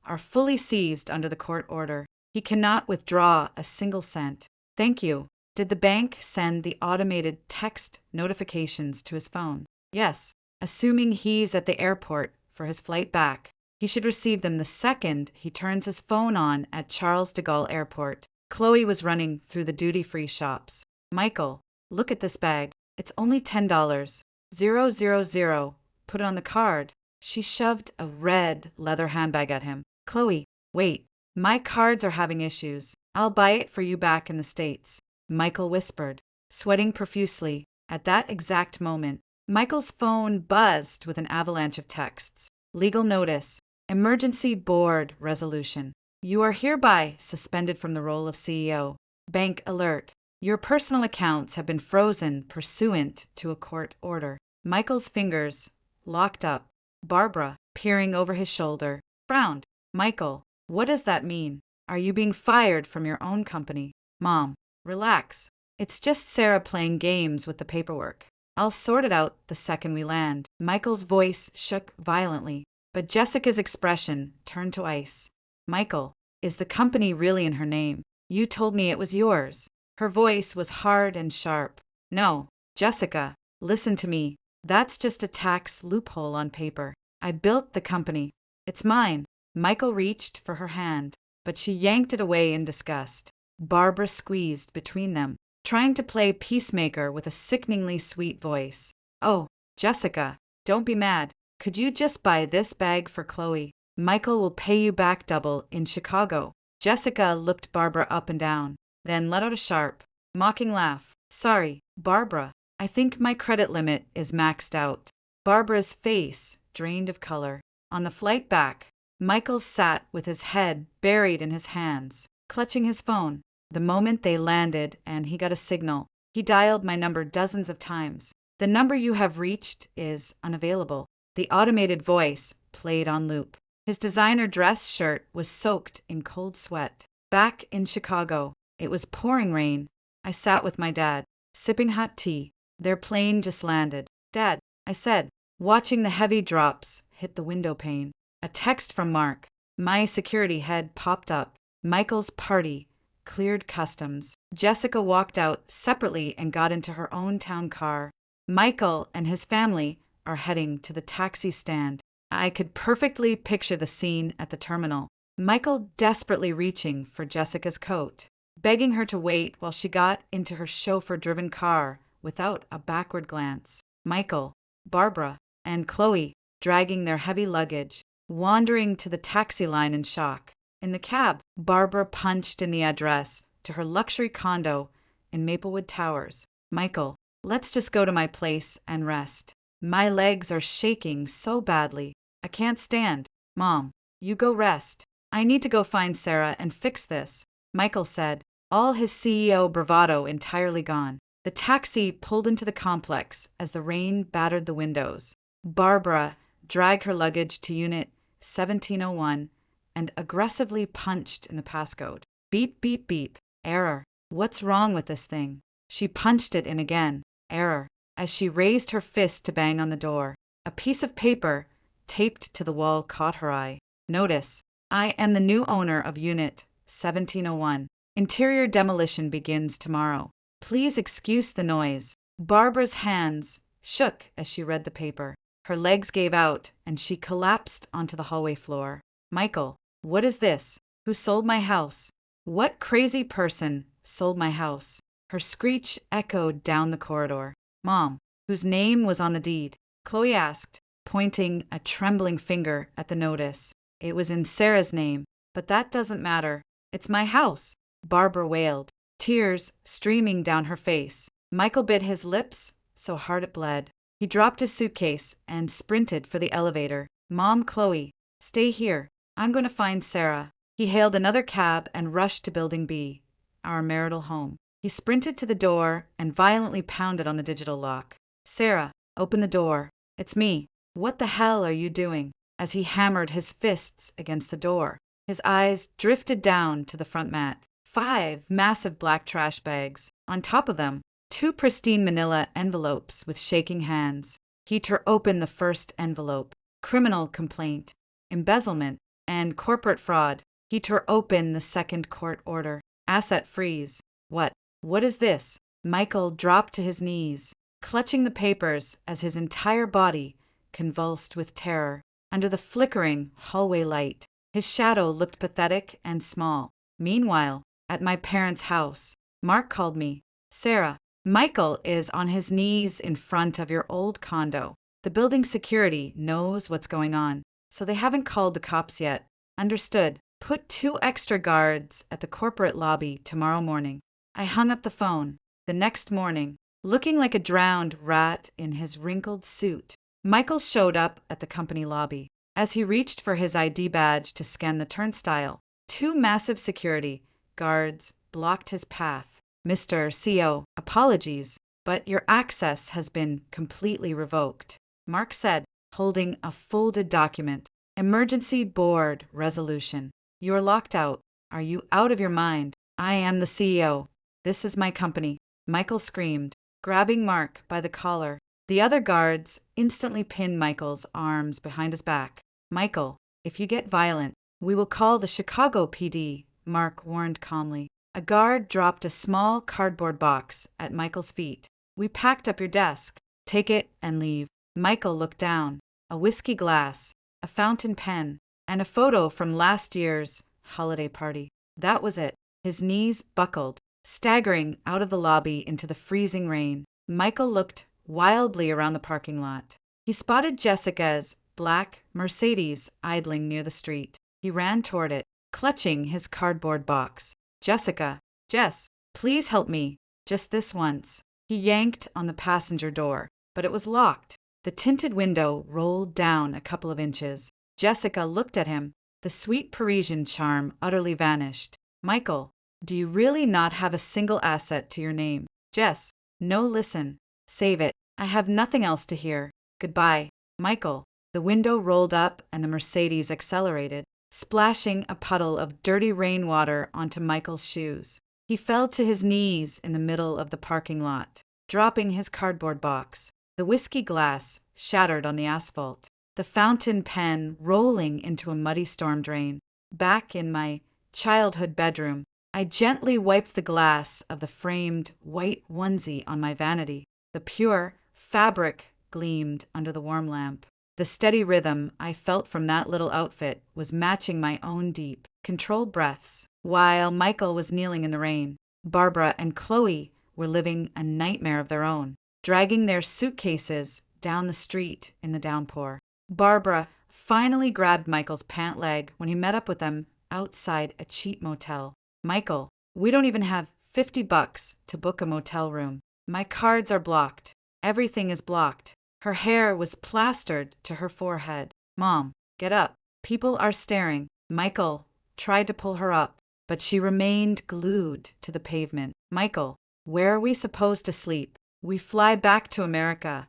are fully seized under the court order. He cannot withdraw a single cent. Thank you. Did the bank send the automated text notifications to his phone? Yes, assuming he's at the airport for his flight back. He should receive them the second he turns his phone on at Charles de Gaulle Airport. Chloe was running through the duty-free shops. Michael, look at this bag. It's only $10. 000. Put it on the card. She shoved a red leather handbag at him. Chloe, wait. My cards are having issues. I'll buy it for you back in the States. Michael whispered, sweating profusely. At that exact moment, Michael's phone buzzed with an avalanche of texts. Legal notice. Emergency board resolution. You are hereby suspended from the role of CEO. Bank alert. Your personal accounts have been frozen pursuant to a court order. Michael's fingers locked up. Barbara, peering over his shoulder, frowned. Michael, what does that mean? Are you being fired from your own company? Mom, relax. It's just Sarah playing games with the paperwork. I'll sort it out the second we land. Michael's voice shook violently, but Jessica's expression turned to ice. Michael, is the company really in her name? You told me it was yours. Her voice was hard and sharp. No, Jessica, listen to me. That's just a tax loophole on paper. I built the company. It's mine. Michael reached for her hand, but she yanked it away in disgust. Barbara squeezed between them, trying to play peacemaker with a sickeningly sweet voice. Oh, Jessica, don't be mad. Could you just buy this bag for Chloe? Michael will pay you back double in Chicago. Jessica looked Barbara up and down, then let out a sharp, mocking laugh. Sorry, Barbara. I think my credit limit is maxed out. Barbara's face drained of color. On the flight back, Michael sat with his head buried in his hands, clutching his phone. The moment they landed and he got a signal, he dialed my number dozens of times. The number you have reached is unavailable. The automated voice played on loop. His designer dress shirt was soaked in cold sweat. Back in Chicago, it was pouring rain. I sat with my dad, sipping hot tea. Their plane just landed. Dad, I said, watching the heavy drops hit the window pane. A text from Mark. My security head popped up. Michael's party cleared customs. Jessica walked out separately and got into her own town car. Michael and his family are heading to the taxi stand. I could perfectly picture the scene at the terminal. Michael desperately reaching for Jessica's coat, begging her to wait while she got into her chauffeur-driven car without a backward glance. Michael, Barbara, and Chloe dragging their heavy luggage, wandering to the taxi line in shock. In the cab, Barbara punched in the address to her luxury condo in Maplewood Towers. Michael, let's just go to my place and rest. My legs are shaking so badly. I can't stand. Mom, you go rest. I need to go find Sarah and fix this, Michael said, all his CEO bravado entirely gone. The taxi pulled into the complex as the rain battered the windows. Barbara dragged her luggage to Unit 1701 and aggressively punched in the passcode. Beep, beep, beep. Error. What's wrong with this thing? She punched it in again. Error. As she raised her fist to bang on the door. A piece of paper taped to the wall caught her eye. Notice: I am the new owner of Unit 1701. Interior demolition begins tomorrow. Please excuse the noise. Barbara's hands shook as she read the paper. Her legs gave out, and she collapsed onto the hallway floor. Michael, what is this? Who sold my house? What crazy person sold my house? Her screech echoed down the corridor. Mom, whose name was on the deed? Chloe asked, pointing a trembling finger at the notice. It was in Sarah's name, but that doesn't matter. It's my house, Barbara wailed, tears streaming down her face. Michael bit his lips so hard it bled. He dropped his suitcase and sprinted for the elevator. Mom, Chloe, stay here. I'm going to find Sarah. He hailed another cab and rushed to Building B, our marital home. He sprinted to the door and violently pounded on the digital lock. Sarah, open the door. It's me. What the hell are you doing? As he hammered his fists against the door, his eyes drifted down to the front mat. 5 massive black trash bags. On top of them, 2 pristine manila envelopes with shaking hands. He tore open the first envelope. Criminal complaint, embezzlement, and corporate fraud. He tore open the second court order. Asset freeze. What is this? Michael dropped to his knees, clutching the papers as his entire body convulsed with terror. Under the flickering hallway light, his shadow looked pathetic and small. Meanwhile, at my parents' house, Mark called me. Sarah, Michael is on his knees in front of your old condo. The building security knows what's going on, so they haven't called the cops yet. Understood. Put 2 extra guards at the corporate lobby tomorrow morning. I hung up the phone. The next morning, looking like a drowned rat in his wrinkled suit, Michael showed up at the company lobby. As he reached for his ID badge to scan the turnstile, 2 massive security guards blocked his path. Mr. CO, apologies, but your access has been completely revoked, Mark said, holding a folded document. Emergency board resolution. You're locked out. Are you out of your mind? I am the CEO. This is my company. Michael screamed, grabbing Mark by the collar. The other guards instantly pinned Michael's arms behind his back. Michael, if you get violent, we will call the Chicago PD, Mark warned calmly. A guard dropped a small cardboard box at Michael's feet. We packed up your desk. Take it and leave. Michael looked down. A whiskey glass, a fountain pen, and a photo from last year's holiday party. That was it. His knees buckled, staggering out of the lobby into the freezing rain. Michael looked wildly around the parking lot. He spotted Jessica's black Mercedes idling near the street. He ran toward it, clutching his cardboard box. Jessica, Jess, please help me. Just this once. He yanked on the passenger door, but it was locked. The tinted window rolled down a couple of inches. Jessica looked at him. The sweet Parisian charm utterly vanished. Michael, do you really not have a single asset to your name? Jess, no, listen. Save it. I have nothing else to hear. Goodbye. Michael. The window rolled up and the Mercedes accelerated, splashing a puddle of dirty rainwater onto Michael's shoes. He fell to his knees in the middle of the parking lot, dropping his cardboard box. The whiskey glass shattered on the asphalt. The fountain pen rolling into a muddy storm drain. Back in my childhood bedroom, I gently wiped the glass of the framed white onesie on my vanity. The pure fabric gleamed under the warm lamp. The steady rhythm I felt from that little outfit was matching my own deep, controlled breaths. While Michael was kneeling in the rain, Barbara and Chloe were living a nightmare of their own, dragging their suitcases down the street in the downpour. Barbara finally grabbed Michael's pant leg when he met up with them outside a cheap motel. Michael, we don't even have $50 to book a motel room. My cards are blocked. Everything is blocked. Her hair was plastered to her forehead. Mom, get up. People are staring. Michael tried to pull her up, but she remained glued to the pavement. Michael, where are we supposed to sleep? We fly back to America,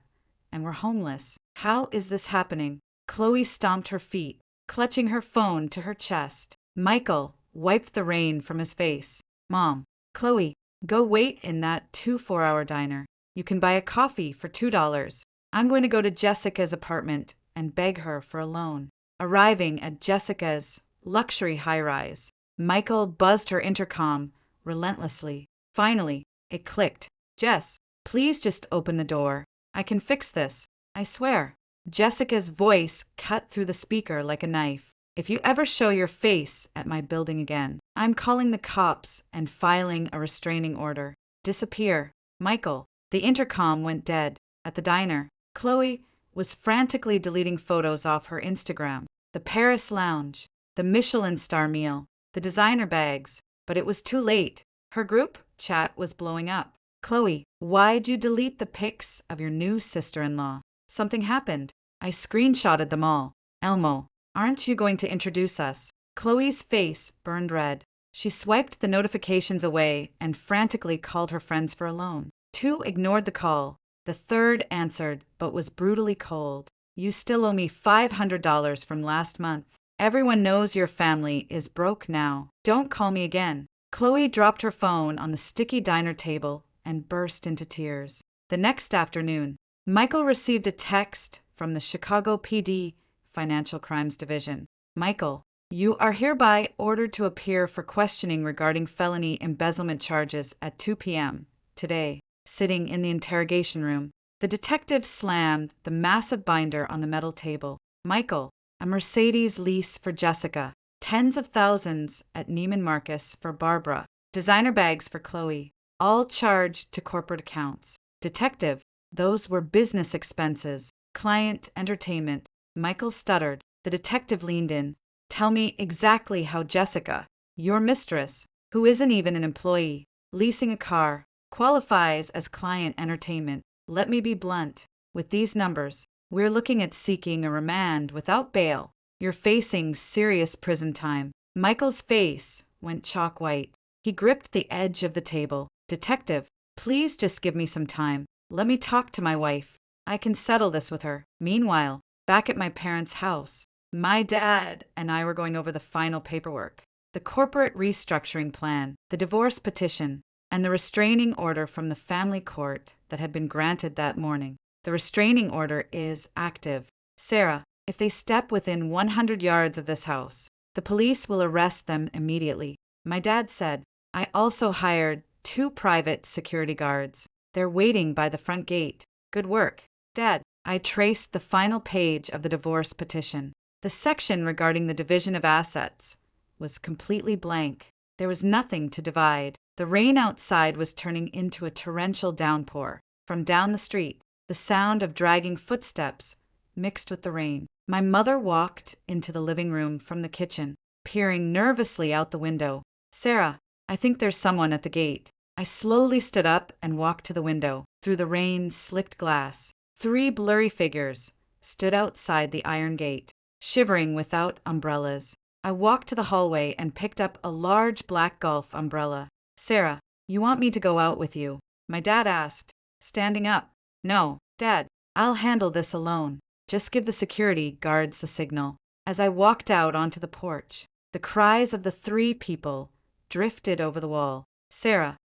and we're homeless. How is this happening? Chloe stomped her feet, clutching her phone to her chest. Michael wiped the rain from his face. Mom, Chloe, go wait in that 2 4-hour diner. You can buy a coffee for $2. I'm going to go to Jessica's apartment and beg her for a loan. Arriving at Jessica's luxury high-rise, Michael buzzed her intercom relentlessly. Finally, it clicked. Jess, please just open the door. I can fix this. I swear. Jessica's voice cut through the speaker like a knife. If you ever show your face at my building again, I'm calling the cops and filing a restraining order. Disappear. Michael. The intercom went dead. At the diner, Chloe was frantically deleting photos off her Instagram. The Paris lounge, the Michelin star meal, the designer bags. But it was too late. Her group chat was blowing up. Chloe, why'd you delete the pics of your new sister-in-law? Something happened. I screenshotted them all. Elmo, aren't you going to introduce us? Chloe's face burned red. She swiped the notifications away and frantically called her friends for a loan. 2 ignored the call. The 3rd answered, but was brutally cold. You still owe me $500 from last month. Everyone knows your family is broke now. Don't call me again. Chloe dropped her phone on the sticky diner table and burst into tears. The next afternoon, Michael received a text from the Chicago PD Financial Crimes Division. Michael, you are hereby ordered to appear for questioning regarding felony embezzlement charges at 2 p.m. today. Sitting in the interrogation room, the detective slammed the massive binder on the metal table. Michael, a Mercedes lease for Jessica, tens of thousands at Neiman Marcus for Barbara, designer bags for Chloe, all charged to corporate accounts. Detective, those were business expenses, client entertainment. Michael stuttered. The detective leaned in. Tell me exactly how Jessica, your mistress, who isn't even an employee, leasing a car, qualifies as client entertainment. Let me be blunt. With these numbers, we're looking at seeking a remand without bail. You're facing serious prison time. Michael's face went chalk white. He gripped the edge of the table. Detective, please just give me some time. Let me talk to my wife. I can settle this with her. Meanwhile, back at my parents' house, my dad and I were going over the final paperwork. The corporate restructuring plan, the divorce petition, and the restraining order from the family court that had been granted that morning. The restraining order is active. Sarah, if they step within 100 yards of this house, the police will arrest them immediately. My dad said, I also hired 2 private security guards. They're waiting by the front gate. Good work. Dad, I traced the final page of the divorce petition. The section regarding the division of assets was completely blank. There was nothing to divide. The rain outside was turning into a torrential downpour. From down the street, the sound of dragging footsteps mixed with the rain. My mother walked into the living room from the kitchen, peering nervously out the window. Sarah, I think there's someone at the gate. I slowly stood up and walked to the window. Through the rain-slicked glass, 3 blurry figures stood outside the iron gate, shivering without umbrellas. I walked to the hallway and picked up a large black golf umbrella. Sarah, you want me to go out with you? My dad asked, standing up. No, Dad, I'll handle this alone. Just give the security guards the signal. As I walked out onto the porch, the cries of the 3 people drifted over the wall. Sarah,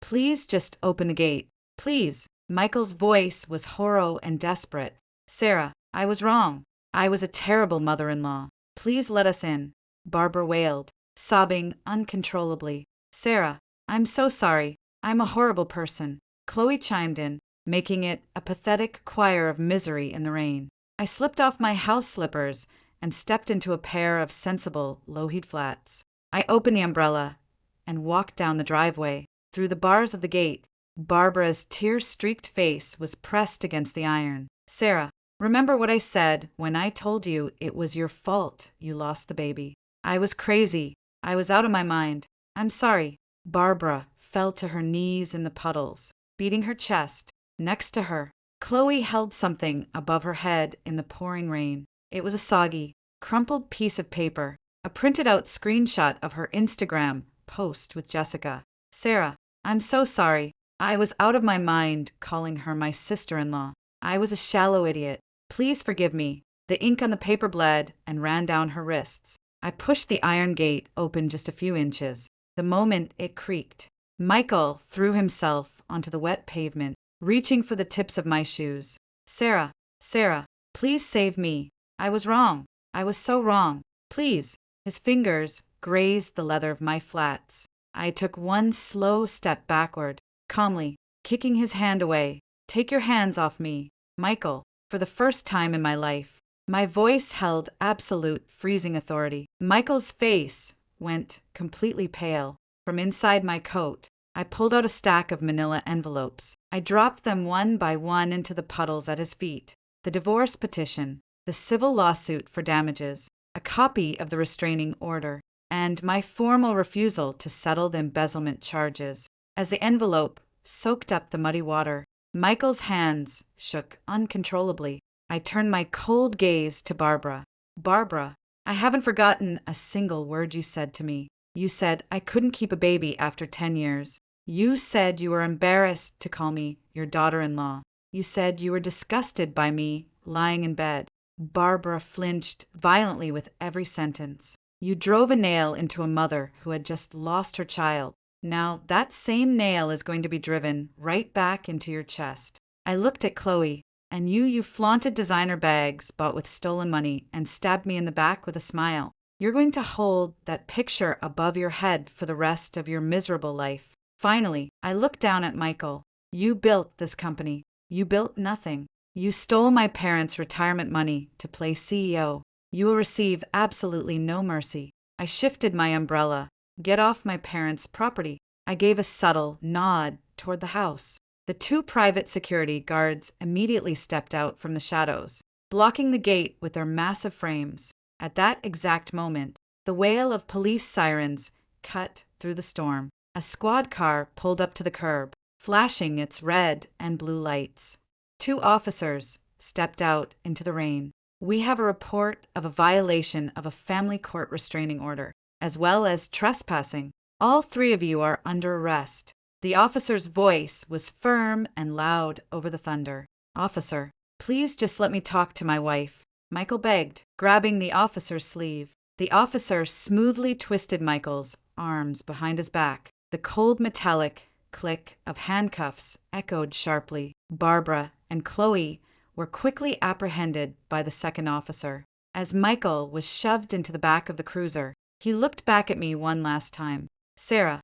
please just open the gate. Please. Michael's voice was hollow and desperate. Sarah, I was wrong. I was a terrible mother-in-law. Please let us in. Barbara wailed, sobbing uncontrollably. Sarah, I'm so sorry. I'm a horrible person. Chloe chimed in, making it a pathetic choir of misery in the rain. I slipped off my house slippers and stepped into a pair of sensible low-heat flats. I opened the umbrella and walked down the driveway. Through the bars of the gate, Barbara's tear-streaked face was pressed against the iron. Sarah, remember what I said when I told you it was your fault you lost the baby. I was crazy. I was out of my mind. I'm sorry. Barbara fell to her knees in the puddles, beating her chest. Next to her, Chloe held something above her head in the pouring rain. It was a soggy, crumpled piece of paper, a printed-out screenshot of her Instagram post with Jessica. Sarah, I'm so sorry. I was out of my mind calling her my sister-in-law. I was a shallow idiot. Please forgive me. The ink on the paper bled and ran down her wrists. I pushed the iron gate open just a few inches. The moment it creaked, Michael threw himself onto the wet pavement, reaching for the tips of my shoes. Sarah, Sarah, please save me. I was wrong. I was so wrong. Please. His fingers grazed the leather of my flats. I took one slow step backward, calmly, kicking his hand away. Take your hands off me, Michael. For the first time in my life, my voice held absolute freezing authority. Michael's face went completely pale. From inside my coat, I pulled out a stack of manila envelopes. I dropped them one by one into the puddles at his feet. The divorce petition, the civil lawsuit for damages, a copy of the restraining order, and my formal refusal to settle the embezzlement charges. As the envelope soaked up the muddy water, Michael's hands shook uncontrollably. I turned my cold gaze to Barbara. Barbara, I haven't forgotten a single word you said to me. You said I couldn't keep a baby after 10 years. You said you were embarrassed to call me your daughter-in-law. You said you were disgusted by me lying in bed. Barbara flinched violently with every sentence. You drove a nail into a mother who had just lost her child. Now that same nail is going to be driven right back into your chest. I looked at Chloe, and you flaunted designer bags bought with stolen money and stabbed me in the back with a smile. You're going to hold that picture above your head for the rest of your miserable life. Finally, I looked down at Michael. You built this company. You built nothing. You stole my parents' retirement money to play CEO. You will receive absolutely no mercy. I shifted my umbrella. Get off my parents' property. I gave a subtle nod toward the house. The two private security guards immediately stepped out from the shadows, blocking the gate with their massive frames. At that exact moment, the wail of police sirens cut through the storm. A squad car pulled up to the curb, flashing its red and blue lights. Two officers stepped out into the rain. We have a report of a violation of a family court restraining order, as well as trespassing. All three of you are under arrest. The officer's voice was firm and loud over the thunder. Officer, please just let me talk to my wife, Michael begged, grabbing the officer's sleeve. The officer smoothly twisted Michael's arms behind his back. The cold metallic click of handcuffs echoed sharply. Barbara and Chloe were quickly apprehended by the second officer. As Michael was shoved into the back of the cruiser, he looked back at me one last time. Sarah,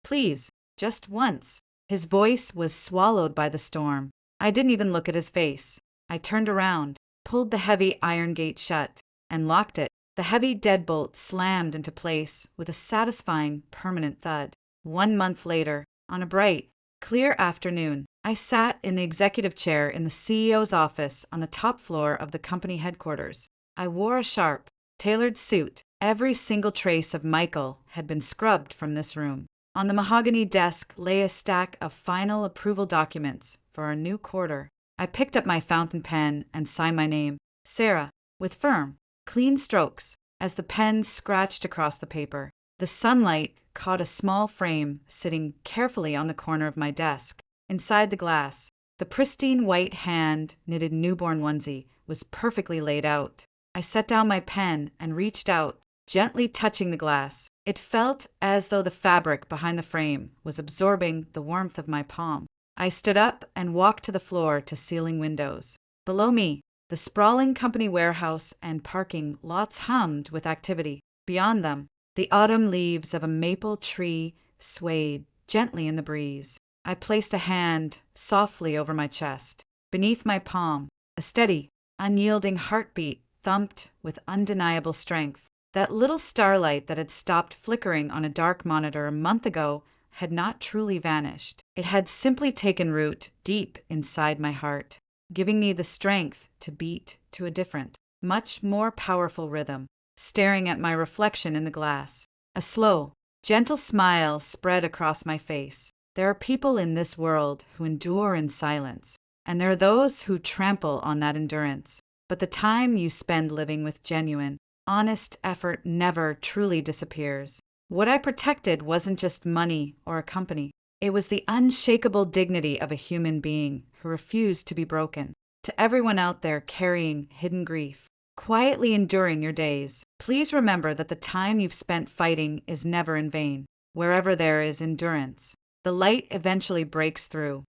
please, just once. His voice was swallowed by the storm. I didn't even look at his face. I turned around, pulled the heavy iron gate shut, and locked it. The heavy deadbolt slammed into place with a satisfying, permanent thud. 1 month later, on a bright, clear afternoon, I sat in the executive chair in the CEO's office on the top floor of the company headquarters. I wore a sharp, tailored suit. Every single trace of Michael had been scrubbed from this room. On the mahogany desk lay a stack of final approval documents for our new quarter. I picked up my fountain pen and signed my name, Sarah, with firm, clean strokes, as the pen scratched across the paper. The sunlight caught a small frame sitting carefully on the corner of my desk. Inside the glass, the pristine white hand-knitted newborn onesie was perfectly laid out. I set down my pen and reached out, gently touching the glass. It felt as though the fabric behind the frame was absorbing the warmth of my palm. I stood up and walked to the floor-to-ceiling windows. Below me, the sprawling company warehouse and parking lots hummed with activity. Beyond them, the autumn leaves of a maple tree swayed gently in the breeze. I placed a hand softly over my chest. Beneath my palm, a steady, unyielding heartbeat thumped with undeniable strength. That little starlight that had stopped flickering on a dark monitor a month ago had not truly vanished. It had simply taken root deep inside my heart, giving me the strength to beat to a different, much more powerful rhythm. Staring at my reflection in the glass, a slow, gentle smile spread across my face. There are people in this world who endure in silence, and there are those who trample on that endurance. But the time you spend living with genuine, honest effort never truly disappears. What I protected wasn't just money or a company. It was the unshakable dignity of a human being who refused to be broken. To everyone out there carrying hidden grief, quietly enduring your days, please remember that the time you've spent fighting is never in vain. Wherever there is endurance, the light eventually breaks through.